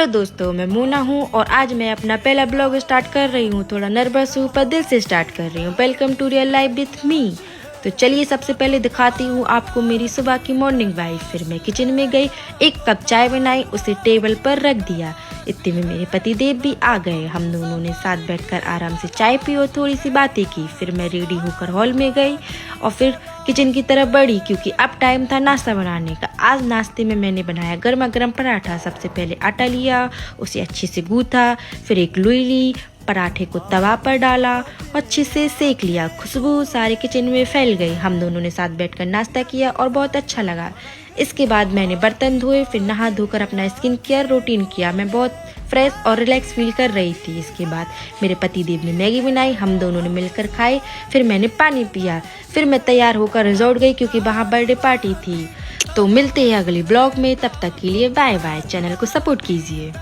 तो दोस्तों, मैं मोना हूँ और आज मैं अपना पहला ब्लॉग स्टार्ट कर रही हूँ। थोड़ा नर्वस हूँ पर दिल से स्टार्ट कर रही हूँ। Welcome to real life with me. तो चलिए सबसे पहले दिखाती हूँ आपको मेरी सुबह की मॉर्निंग वाइब। फिर मैं किचन में गई, एक कप चाय बनाई, उसे टेबल पर रख दिया। इतने में मेरे पति देव भी आ गए। हम दोनों ने साथ बैठकर आराम से चाय पी और थोड़ी सी बातें की। फिर मैं रेडी होकर हॉल में गई और फिर किचन की तरफ बढ़ी क्योंकि अब टाइम था नाश्ता बनाने का। आज नाश्ते में मैंने बनाया गर्मा गर्म पराठा। सबसे पहले आटा लिया, उसे अच्छे से गूथा, फिर एक लोई ली, पराठे को तवा पर डाला और अच्छे से सेक लिया। खुशबू सारे किचन में फैल गई। हम दोनों ने साथ बैठकर नाश्ता किया और बहुत अच्छा लगा। इसके बाद मैंने बर्तन धोए, फिर नहा धोकर अपना स्किन केयर रूटीन किया। मैं बहुत फ्रेश और रिलैक्स फील कर रही थी। इसके बाद मेरे पति देव ने मैगी बनाई, हम दोनों ने मिलकर खाई। फिर मैंने पानी पिया। फिर मैं तैयार होकर रिजॉर्ट गई क्योंकि वहाँ बर्थडे पार्टी थी। तो मिलते हैं अगले ब्लॉग में, तब तक के लिए बाय बाय। चैनल को सपोर्ट कीजिए।